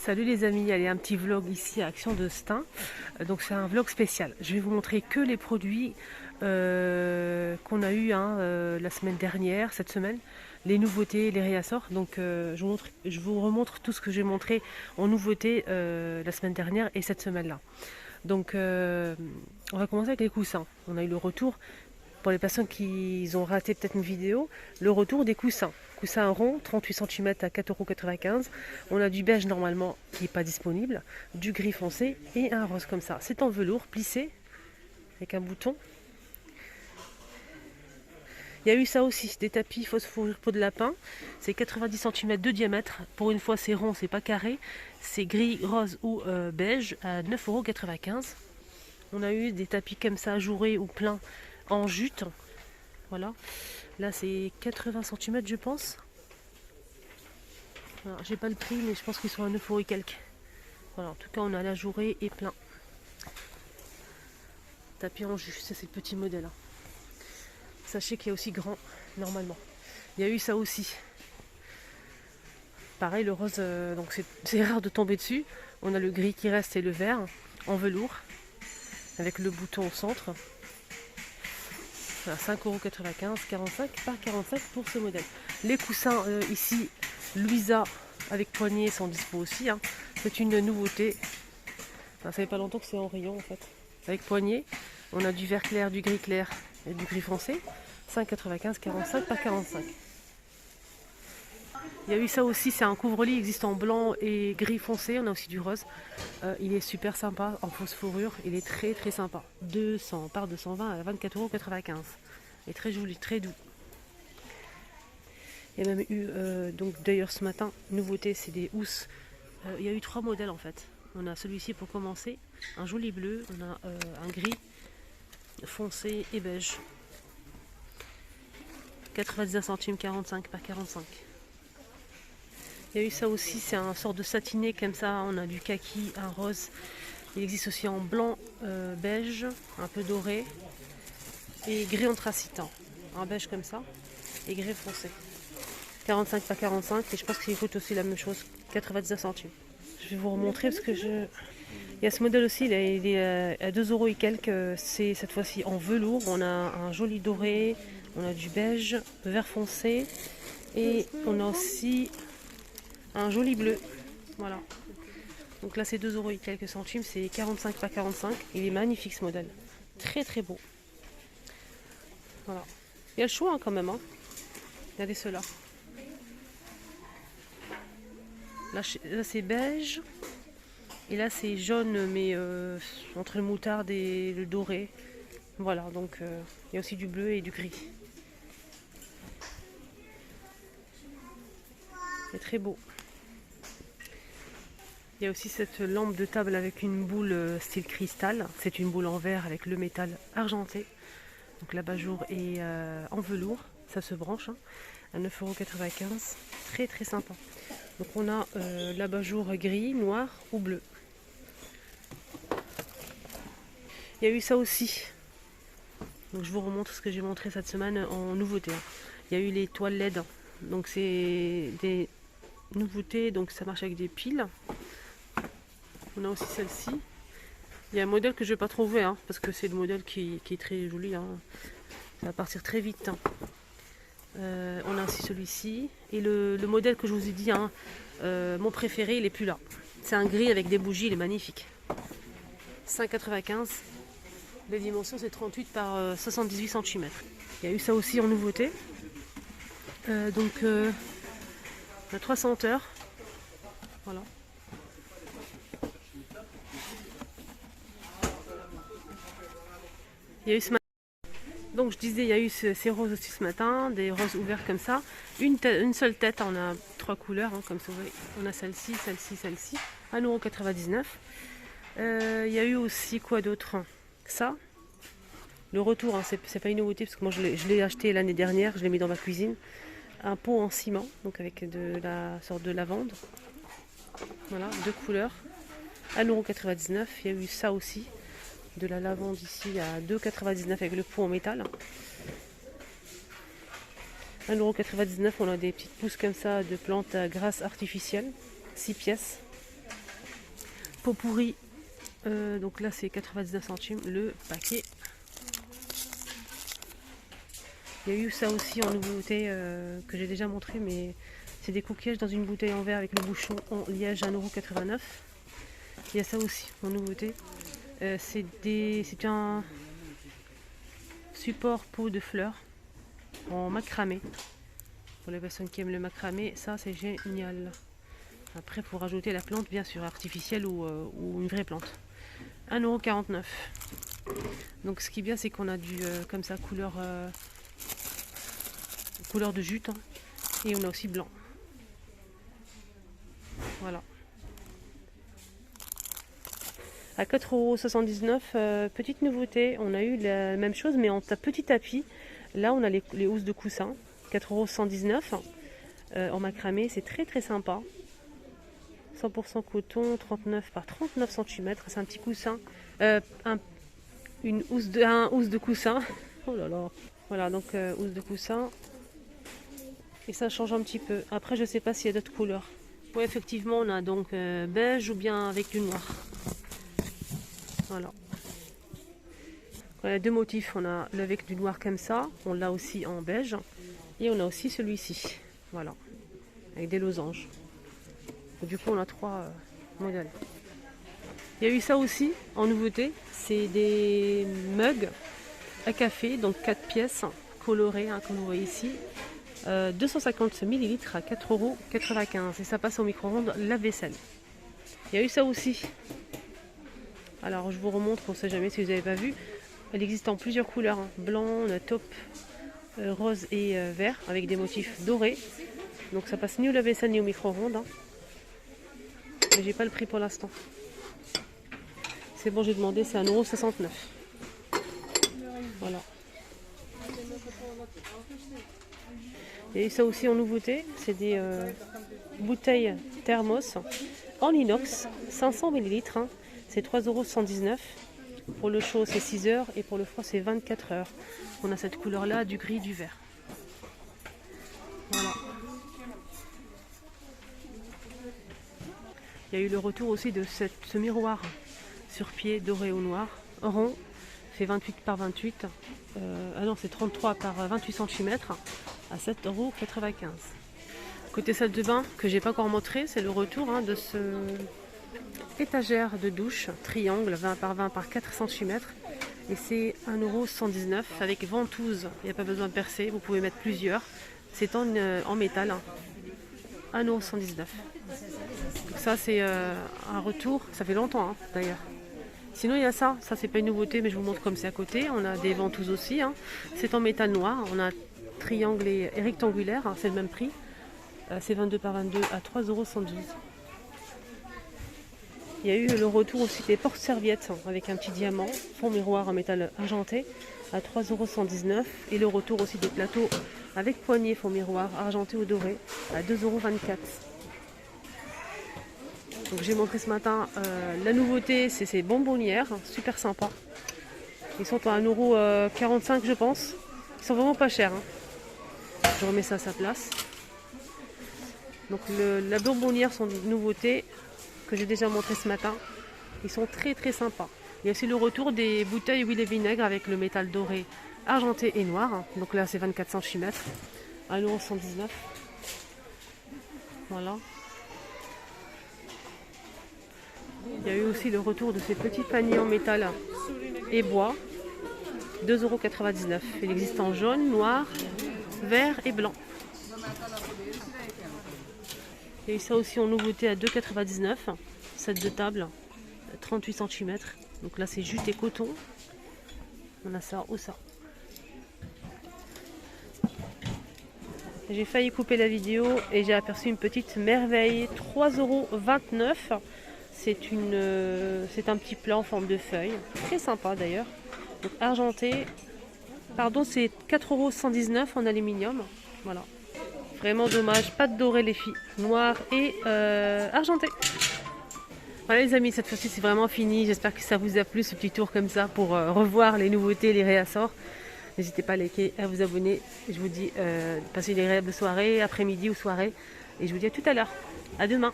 Salut les amis, allez, un petit vlog ici à Action de Stein. Donc c'est un vlog spécial. Je vais vous montrer que les produits qu'on a eu la semaine dernière, cette semaine, les nouveautés, les réassorts. Donc je vous remontre tout ce que j'ai montré en nouveautés la semaine dernière et cette semaine-là. Donc on va commencer avec les coussins. On a eu le retour. Pour les personnes qui ont raté peut-être une vidéo, le retour des coussins. Coussins rond, 38 cm à 4,95 €. On a du beige normalement qui n'est pas disponible, du gris foncé et un rose comme ça. C'est en velours plissé avec un bouton. Il y a eu ça aussi, des tapis phosphore peau de lapin. C'est 90 cm de diamètre. Pour une fois, c'est rond, c'est pas carré. C'est gris, rose ou beige à 9,95 €. On a eu des tapis comme ça, ajourés ou pleins en jute. Voilà. Là, c'est 80 cm, je pense. Alors, j'ai pas le prix, mais je pense qu'ils sont à 9 € et quelques. Voilà, en tout cas, on a l'ajouré et plein. Tapis en jute, ça c'est le petit modèle. Sachez qu'il y a aussi grand, normalement. Il y a eu ça aussi. Pareil, le rose, donc c'est rare de tomber dessus. On a le gris qui reste et le vert en velours, avec le bouton au centre. 5,95 €, 45 par 45 pour ce modèle. Les coussins ici, Louisa avec poignée sont dispo aussi. C'est une nouveauté. Ça fait pas longtemps que c'est en rayon en fait. Avec poignée, on a du vert clair, du gris clair et du gris foncé. 5,95 €, 45 par 45. Il y a eu ça aussi, c'est un couvre-lit existe en blanc et gris foncé. On a aussi du rose. Il est super sympa en fausse fourrure. Il est très très sympa. 200 par 220 à 24,95 €. Et très joli, très doux. Il y a même eu, donc d'ailleurs ce matin, nouveauté, c'est des housses. Il y a eu 3 modèles en fait. On a celui-ci pour commencer, un joli bleu. On a un gris foncé et beige. 99 centimes, 45 par 45. Il y a eu ça aussi, c'est un sort de satiné comme ça, on a du kaki, un rose. Il existe aussi en blanc, beige, un peu doré et gris anthracite. Un beige comme ça et gris foncé. 45 par 45 et je pense qu'il coûte aussi la même chose, 99 centimes. Je vais vous remontrer parce que il y a ce modèle aussi, il est à 2 € et quelques. C'est cette fois-ci en velours. On a un joli doré, on a du beige, vert foncé et on a aussi un joli bleu. Voilà. Donc là c'est 2 € et quelques centimes, c'est 45 par 45. Il est magnifique ce modèle. Très très beau. Voilà. Il y a le choix quand même. Regardez ceux-là. Là c'est beige. Et là c'est jaune mais entre le moutarde et le doré. Voilà, donc il y a aussi du bleu et du gris. C'est très beau. Il y a aussi cette lampe de table avec une boule style cristal. C'est une boule en verre avec le métal argenté. Donc l'abat-jour est en velours. Ça se branche à 9,95 €. Très très sympa. Donc on a l'abat-jour gris, noir ou bleu. Il y a eu ça aussi. Donc je vous remontre ce que j'ai montré cette semaine en nouveauté. Il y a eu les toiles LED. Donc c'est des nouveautés. Donc ça marche avec des piles. On a aussi celle-ci. Il y a un modèle que je ne vais pas trouver parce que c'est le modèle qui est très joli. Ça va partir très vite. On a aussi celui-ci. Et le modèle que je vous ai dit, mon préféré, il n'est plus là. C'est un gris avec des bougies, il est magnifique. 5,95 €. Les dimensions, c'est 38 par 78 cm. Il y a eu ça aussi en nouveauté. Donc, on a 3 senteurs. Voilà. Il y a eu ce matin. Donc je disais, il y a eu ces roses aussi ce matin, des roses ouverts comme ça. Une seule tête, on a 3 couleurs, comme ça vous voyez. On a celle-ci, celle-ci, celle-ci. 1,99 €. Il y a eu aussi quoi d'autre? Ça. Le retour, c'est pas une nouveauté parce que moi je l'ai acheté l'année dernière, je l'ai mis dans ma cuisine. Un pot en ciment, donc avec de la sorte de lavande. Voilà, 2 couleurs. 1,99 €. Il y a eu ça aussi. De la lavande ici à 2,99 € avec le pot en métal. 1,99 €. On a des petites pousses comme ça de plantes à grâce artificielle. 6 pièces. pot pourri. Donc là c'est 99 centimes le paquet. Il y a eu ça aussi en nouveauté que j'ai déjà montré, mais c'est des coquillages dans une bouteille en verre avec le bouchon en liège à 1,89 €. Il y a ça aussi en nouveauté. C'est un support pot de fleurs en macramé. Pour les personnes qui aiment le macramé, ça c'est génial. Après, il faut rajouter la plante, bien sûr, artificielle ou une vraie plante. 1,49 €. Donc ce qui est bien, c'est qu'on a du comme ça couleur de jute, hein, et on a aussi blanc. Voilà. À 4,79 €, petite nouveauté, on a eu la même chose mais en petit tapis. Là on a les housses de coussin, 4,119 € en macramé, c'est très très sympa. 100% coton, 39 par 39 cm, c'est un petit coussin, un housse de coussin. Oh là là. Voilà, donc housse de coussin. Et ça change un petit peu. Après, je sais pas s'il y a d'autres couleurs. Oui, effectivement, on a donc beige ou bien avec du noir. Voilà. On a deux motifs. On a le avec du noir comme ça. On l'a aussi en beige. Et on a aussi celui-ci. Voilà. Avec des losanges. Et du coup, on a trois modèles. Il y a eu ça aussi en nouveauté. C'est des mugs à café. Donc 4 pièces colorées, hein, comme vous voyez ici. 250 ml à 4,95 € et ça passe au micro-ondes lave-vaisselle. Il y a eu ça aussi. Alors je vous remontre, on ne sait jamais si vous n'avez pas vu. Elle existe en plusieurs couleurs, hein. Blanc, taupe, rose et vert avec des motifs dorés. Donc ça passe ni au lave-vaisselle ni au micro-ondes, hein. Mais j'ai pas le prix pour l'instant. C'est bon, j'ai demandé, c'est 1,69 €. Voilà. Et ça aussi en nouveauté, c'est des bouteilles thermos en inox, 500 ml, hein. C'est 3,119 €. Pour le chaud c'est 6 heures et pour le froid c'est 24 heures. On a cette couleur là, du gris, du vert. Voilà. Il y a eu le retour aussi de ce miroir sur pied doré au noir, rond, fait 28 par 28. Ah non, c'est 33 par 28 cm à 7,95 €. Côté salle de bain, que j'ai pas encore montré, c'est le retour, hein, de ce étagère de douche triangle 20 par 20 par 4 cm. Et c'est 1,119 € avec ventouse. Il n'y a pas besoin de percer, vous pouvez mettre plusieurs. C'est en métal, hein. 1,119 €. Ça c'est un retour, ça fait longtemps, hein, d'ailleurs. Sinon il y a ça c'est pas une nouveauté mais je vous montre comme c'est à côté. On a des ventouses aussi, hein. C'est en métal noir, on a triangle et rectangulaire, hein, c'est le même prix. C'est 22 par 22 à 3,112 €. Il y a eu le retour aussi des porte-serviettes, hein, avec un petit diamant, fond miroir en métal argenté à 3,119 € et le retour aussi des plateaux avec poignée fond miroir argenté ou doré à 2,24 €. Donc j'ai montré ce matin la nouveauté, c'est ces bonbonnières, super sympa. Ils sont à 1,45 € je pense. Ils sont vraiment pas chers, hein. Je remets ça à sa place. Donc la bonbonnière sont des nouveautés que j'ai déjà montré ce matin. Ils sont très très sympas. Il y a aussi le retour des bouteilles huile et vinaigre avec le métal doré, argenté et noir. Donc là c'est 24 cm, 1,119 €. Voilà. Il y a eu aussi le retour de ces petits paniers en métal et bois, 2,99 €. Il existe en jaune, noir, vert et blanc. Il y a eu ça aussi en nouveauté à 2,99 €. Set de table, 38 cm. Donc là c'est jute et coton. On a ça ou ça. J'ai failli couper la vidéo et j'ai aperçu une petite merveille, 3,29 €. C'est un petit plat en forme de feuille, très sympa d'ailleurs. Donc argenté, pardon, c'est 4,119 € en aluminium. Voilà, vraiment dommage, pas de doré les filles, noir et argenté. Voilà les amis, cette fois-ci c'est vraiment fini. J'espère que ça vous a plu ce petit tour comme ça pour revoir les nouveautés, les réassorts. N'hésitez pas à liker, à vous abonner. Je vous dis passez une agréable soirée, après-midi ou soirée. Et je vous dis à tout à l'heure. À demain.